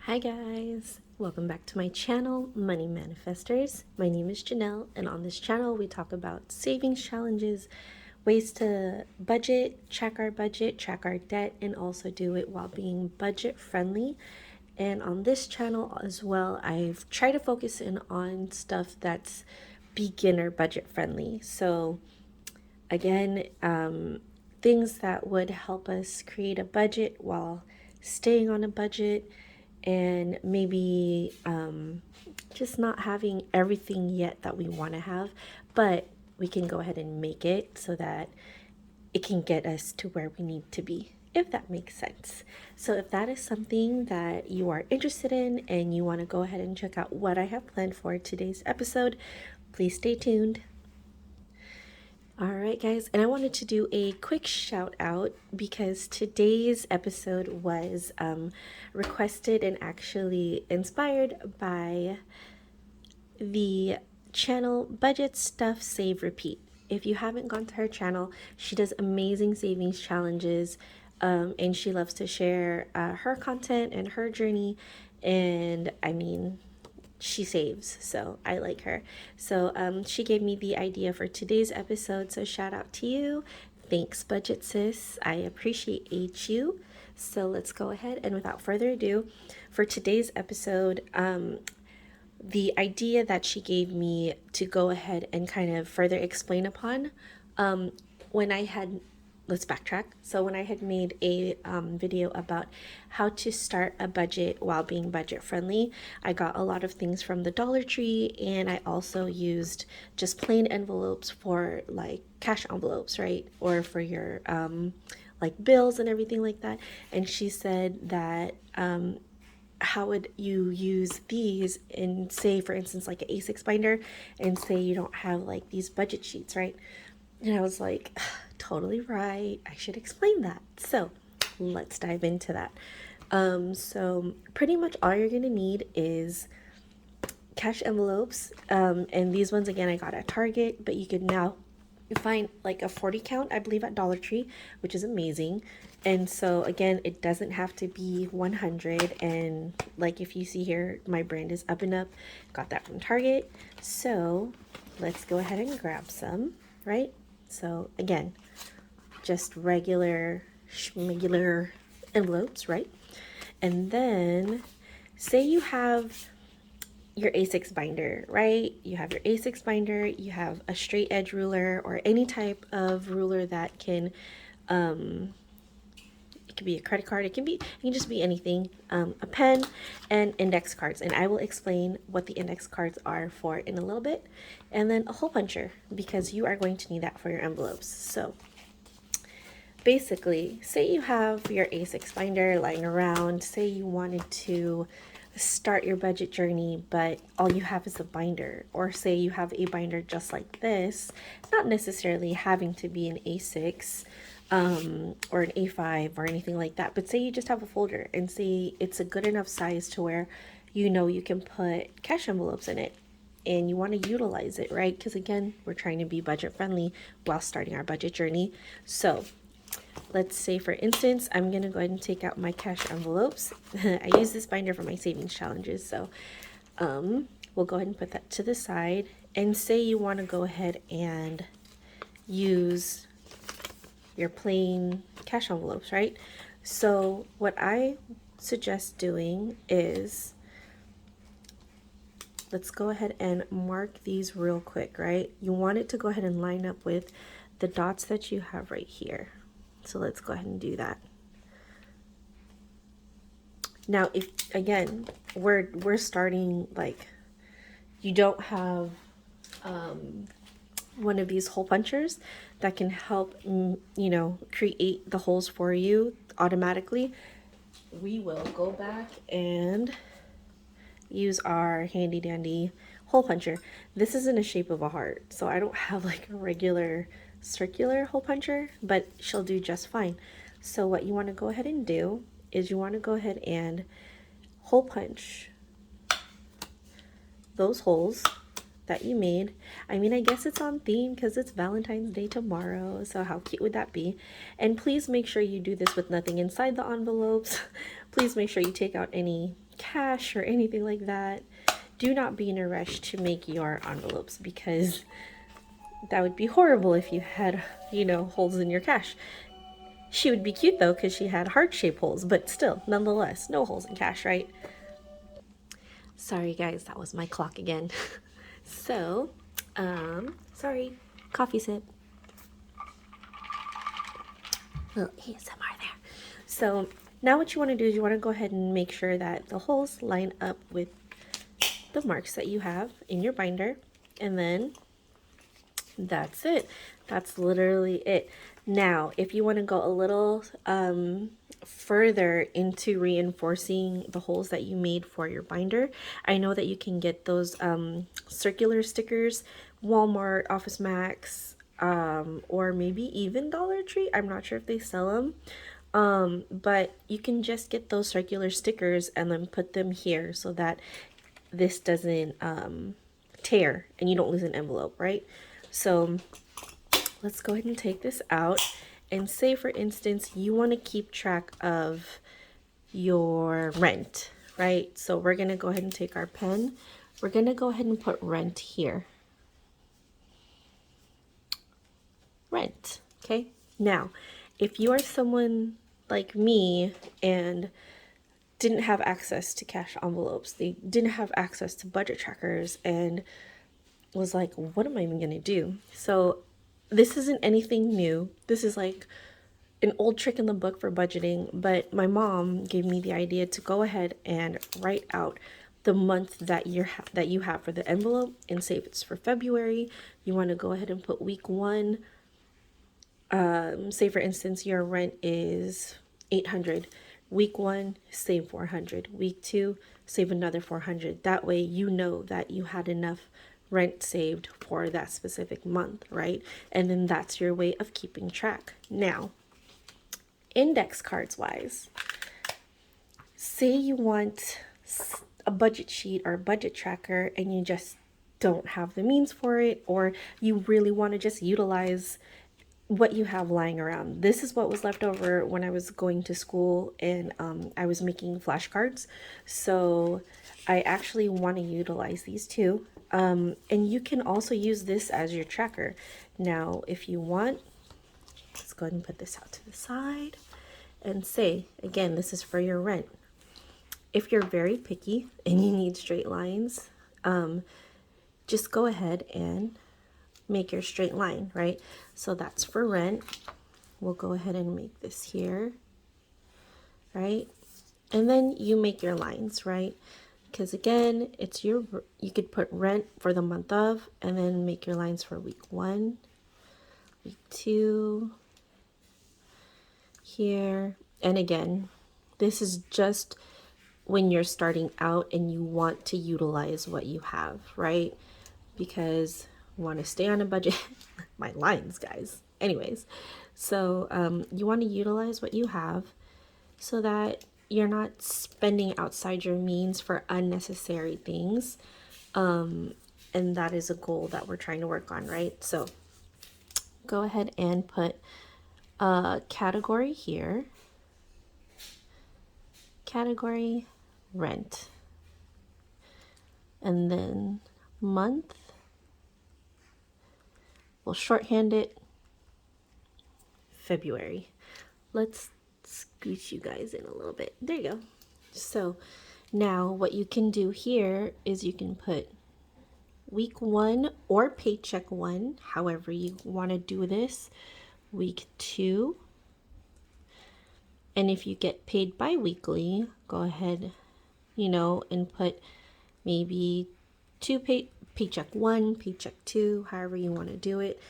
Hi guys, welcome back to my channel, Money Manifestars. My name is Janelle, and on this channel we talk about savings challenges, ways to budget, track our debt, and also do it while being budget friendly. And on this channel as well, I've tried to focus in on stuff that's beginner budget friendly. So again, things that would help us create a budget while staying on a budget, and maybe just not having everything yet that we want to have, but we can go ahead and make it so that it can get us to where we need to be, if that makes sense. So if that is something that you are interested in and you want to go ahead and check out what I have planned for today's episode, please stay tuned. All right, guys, and I wanted to do a quick shout out because today's episode was requested and actually inspired by the channel Budget Stuff Save Repeat. If you haven't gone to her channel, she does amazing savings challenges, and she loves to share her content and her journey. And I mean, she saves, so I like her. So she gave me the idea for today's episode, so shout out to you. Thanks, Budget Sis, I appreciate you. So let's go ahead, and without further ado, for today's episode, the idea that she gave me to go ahead and kind of further explain upon, when I had let's backtrack. So when I had made a video about how to start a budget while being budget friendly, I got a lot of things from the Dollar Tree, and I also used just plain envelopes for like cash envelopes, right? Or for your like bills and everything like that. And she said that how would you use these in, say, for instance, like an A6 binder, and say you don't have like these budget sheets, right? And I was like, totally right. I should explain that. So let's dive into that. So pretty much all you're going to need is cash envelopes. And these ones, again, I got at Target, but you could now find like a 40 count, I believe, at Dollar Tree, which is amazing. And so again, it doesn't have to be 100. And like if you see here, my brand is Up and Up. Got that from Target. So let's go ahead and grab some, right? So again, just regular schmegular envelopes, right? And then say you have your A6 binder, right? You have your A6 binder, you have a straight edge ruler or any type of ruler that can, it could be a credit card, it can just be anything, a pen and index cards. And I will explain what the index cards are for in a little bit. And then a hole puncher, because you are going to need that for your envelopes. So basically, say you have your A6 binder lying around, say you wanted to start your budget journey, but all you have is a binder, or say you have a binder just like this, not necessarily having to be an A6 or an A5 or anything like that, but say you just have a folder and say it's a good enough size to where you know you can put cash envelopes in it and you want to utilize it, right? Because again, we're trying to be budget friendly while starting our budget journey. So let's say, for instance, I'm going to go ahead and take out my cash envelopes. I use this binder for my savings challenges, so we'll go ahead and put that to the side. And say you want to go ahead and use your plain cash envelopes, right? So what I suggest doing is, let's go ahead and mark these real quick, right? You want it to go ahead and line up with the dots that you have right here. So let's go ahead and do that. Now, if again, we're starting, like, you don't have one of these hole punchers that can help, create the holes for you automatically, we will go back and use our handy dandy hole puncher. This is in the shape of a heart, so I don't have like a regular circular hole puncher, but she'll do just fine. So what you want to go ahead and do is you want to go ahead and hole punch those holes that you made. I mean, I guess it's on theme because it's Valentine's Day tomorrow, so how cute would that be? And please make sure you do this with nothing inside the envelopes. Please make sure you take out any cash or anything like that, do not be in a rush to make your envelopes, because that would be horrible if you had, holes in your cash. She would be cute though, because she had heart-shaped holes, but still, nonetheless, no holes in cash, right? Sorry guys, that was my clock again. So, sorry, coffee sip. Little ASMR there. So now what you want to do is you want to go ahead and make sure that the holes line up with the marks that you have in your binder, and then that's it. That's literally it. Now, if you want to go a little further into reinforcing the holes that you made for your binder, I know that you can get those circular stickers, Walmart, Office Max, or maybe even Dollar Tree. I'm not sure if they sell them. But you can just get those circular stickers and then put them here so that this doesn't tear and you don't lose an envelope, right? So let's go ahead and take this out, and say for instance you want to keep track of your rent, right? So we're going to go ahead and take our pen. We're going to go ahead and put rent here. Rent. Okay. Now, if you are someone like me and didn't have access to cash envelopes, they didn't have access to budget trackers, and was like, what am I even going to do? So this isn't anything new. This is like an old trick in the book for budgeting, but my mom gave me the idea to go ahead and write out the month that you have for the envelope, and say if it's for February, you want to go ahead and put week 1. Say for instance your rent is 800. Week 1, save 400. Week 2, save another 400. That way you know that you had enough rent saved for that specific month, right? And then that's your way of keeping track. Now, index cards wise, say you want a budget sheet or a budget tracker and you just don't have the means for it, or you really want to just utilize what you have lying around. This is what was left over when I was going to school, and I was making flashcards. So I actually want to utilize these too. And you can also use this as your tracker. Now, if you want, let's go ahead and put this out to the side and say, again, this is for your rent. If you're very picky and you need straight lines, just go ahead and make your straight line, right? So that's for rent. We'll go ahead and make this here, right? And then you make your lines, right? Because again, it's you could put rent for the month of, and then make your lines for week 1, week 2, here. And again, this is just when you're starting out and you want to utilize what you have, right? Because want to stay on a budget. My lines, guys. Anyways, so you want to utilize what you have so that you're not spending outside your means for unnecessary things, and that is a goal that we're trying to work on, right? So go ahead and put a category here, category rent, and then month. We'll shorthand it February. Let's scooch you guys in a little bit. There you go. So now what you can do here is you can put week 1 or paycheck 1, however you want to do this, week 2. And if you get paid bi-weekly, go ahead, and put maybe paycheck 1, paycheck 2, however you want to do it.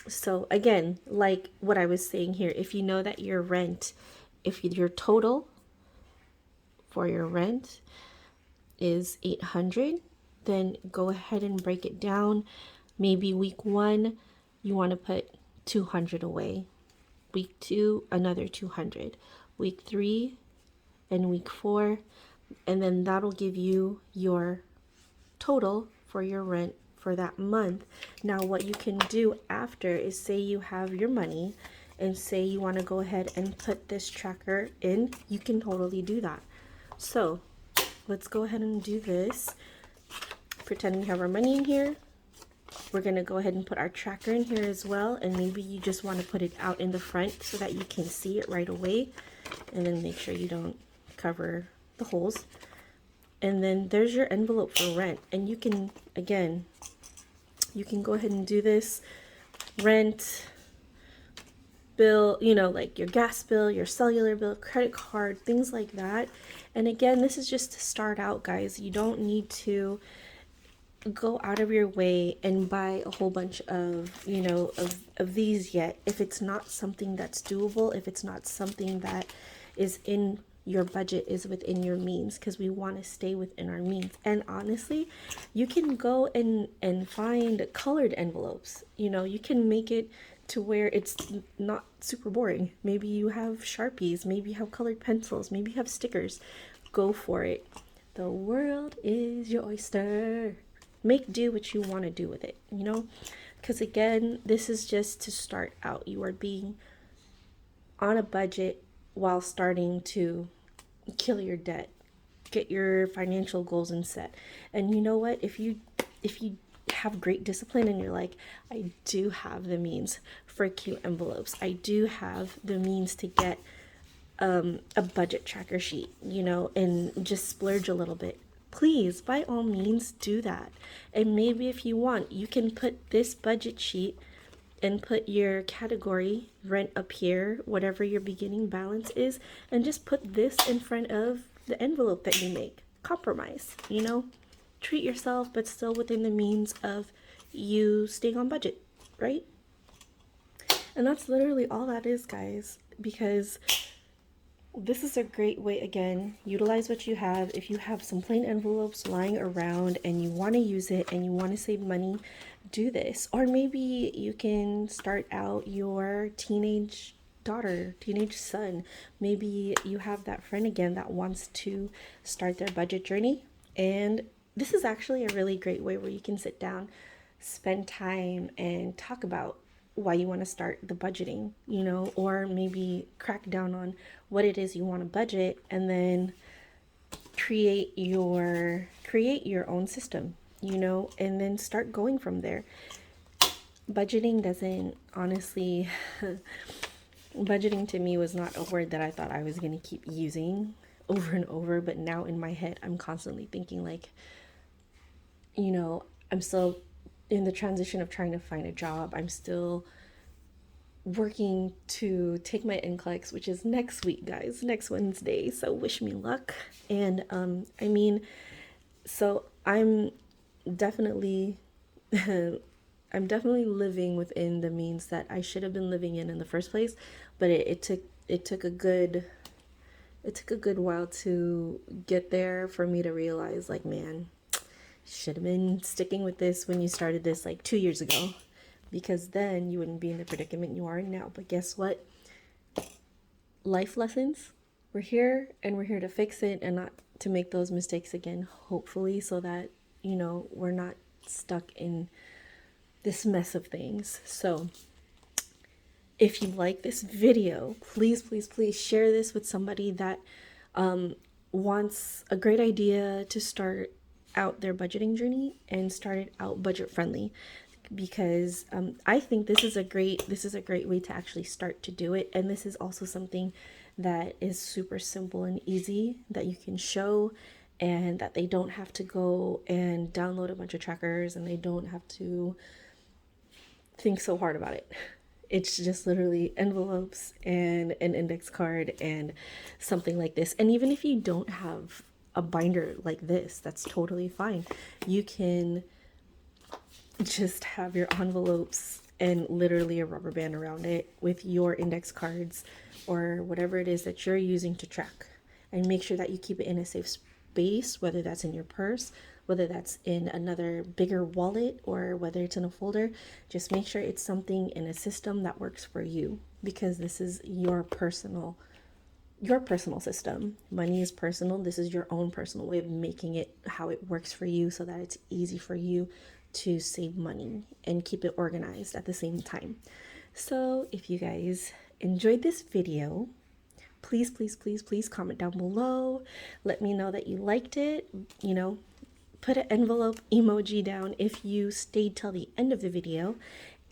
So again, like what I was saying here, if you know that your rent, if your total for your rent is 800, then go ahead and break it down. Maybe week 1, you want to put 200 away. Week 2, another 200. Week 3 and week 4, and then that'll give you your total for your rent for that month. Now what you can do after is, say you have your money and say you want to go ahead and put this tracker in, you can totally do that. So let's go ahead and do this. Pretend we have our money in here. We're going to go ahead and put our tracker in here as well. And maybe you just want to put it out in the front so that you can see it right away. And then make sure you don't cover the holes. And then there's your envelope for rent. And you can, again, you can go ahead and do this. Rent, bill, you know, like your gas bill, your cellular bill, credit card, things like that. And again, this is just to start out, guys. You don't need to go out of your way and buy a whole bunch of, you know, of these yet. If it's not something that's doable, if it's not something that is in your budget, is within your means, because we want to stay within our means. And honestly, you can go and find colored envelopes. You know, you can make it to where it's not super boring. Maybe you have Sharpies, maybe you have colored pencils, maybe you have stickers. Go for it. The world is your oyster. Make do what you want to do with it, you know, because again, this is just to start out. You are being on a budget while starting to kill your debt, get your financial goals in set. And you know what, if you have great discipline and you're like, I do have the means for cute envelopes, I do have the means to get a budget tracker sheet, you know, and just splurge a little bit, please, by all means, do that. And maybe if you want, you can put this budget sheet and put your category rent up here, whatever your beginning balance is, and just put this in front of the envelope that you make. Compromise, you know, treat yourself, but still within the means of you staying on budget, right? And that's literally all that is, guys, because this is a great way. Again, utilize what you have. If you have some plain envelopes lying around and you want to use it and you want to save money, do this. Or maybe you can start out your teenage daughter, teenage son. Maybe you have that friend again that wants to start their budget journey. And this is actually a really great way where you can sit down, spend time, and talk about why you want to start the budgeting, you know, or maybe crack down on what it is you want to budget, and then create your own system, you know, and then start going from there. Budgeting doesn't, honestly, budgeting to me was not a word that I thought I was going to keep using over and over, but now in my head I'm constantly thinking like, you know, I'm still in the transition of trying to find a job. I'm still working to take my NCLEX, which is next week, guys, next Wednesday. So wish me luck. And I mean, so I'm definitely I'm definitely living within the means that I should have been living in the first place. But it took a good while to get there for me to realize, like, man, should have been sticking with this when you started this like 2 years ago, because then you wouldn't be in the predicament you are in now. But guess what? Life lessons. We're here, and we're here to fix it and not to make those mistakes again, hopefully, so that, you know, we're not stuck in this mess of things. So if you like this video, please, please, please share this with somebody that wants a great idea to start out their budgeting journey and start it out budget friendly, because I think this is a great way to actually start to do it. And this is also something that is super simple and easy that you can show, and that they don't have to go and download a bunch of trackers, and they don't have to think so hard about it. It's just literally envelopes and an index card and something like this. And even if you don't have a binder like this, that's totally fine. You can just have your envelopes and literally a rubber band around it with your index cards or whatever it is that you're using to track, and make sure that you keep it in a safe space, whether that's in your purse, whether that's in another bigger wallet, or whether it's in a folder. Just make sure it's something in a system that works for you, because this is your personal system. Money is personal. This is your own personal way of making it how it works for you, so that it's easy for you to save money and keep it organized at the same time. So if you guys enjoyed this video, please, please, please, please comment down below. Let me know that you liked it. You know, put an envelope emoji down if you stayed till the end of the video,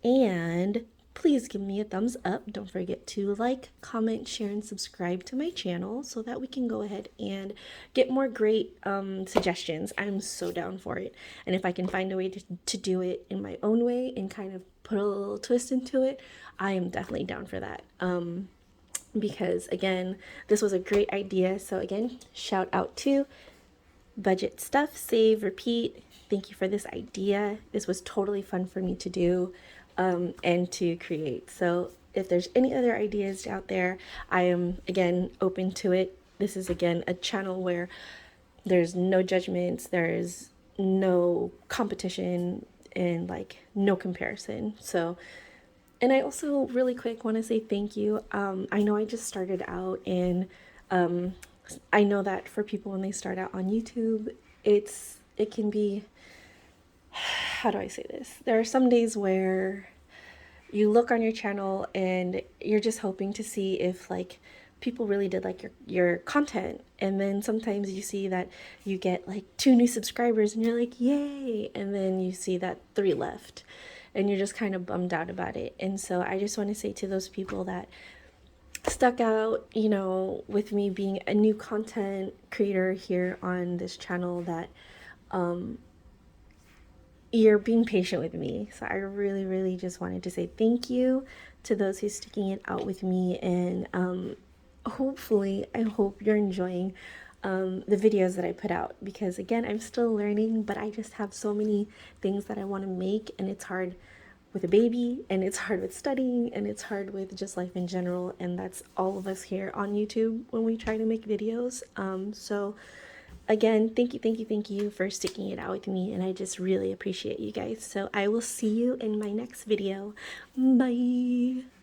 and please give me a thumbs up. Don't forget to like, comment, share, and subscribe to my channel so that we can go ahead and get more great suggestions. I'm so down for it. And if I can find a way to do it in my own way and kind of put a little twist into it, I am definitely down for that. Because again, this was a great idea. So again, shout out to Budget Stuff, Save, Repeat. Thank you for this idea. This was totally fun for me to do and to create. So if there's any other ideas out there, I am again open to it. This is again a channel where there's no judgments, there's no competition, and like no comparison. So, and I also really quick want to say thank you. I know I just started out, and I know that for people when they start out on YouTube, it can be, how do I say this? There are some days where you look on your channel and you're just hoping to see if like people really did like your content, and then sometimes you see that you get like 2 new subscribers and you're like, yay, and then you see that 3 left and you're just kind of bummed out about it. And so I just want to say to those people that stuck out, you know, with me being a new content creator here on this channel, that you're being patient with me. So I really, really just wanted to say thank you to those who's sticking it out with me. And hopefully, I hope you're enjoying the videos that I put out, because again, I'm still learning, but I just have so many things that I want to make, and it's hard with a baby, and it's hard with studying, and it's hard with just life in general. And that's all of us here on YouTube when we try to make videos. So again, thank you for sticking it out with me, and I just really appreciate you guys. So I will see you in my next video. Bye.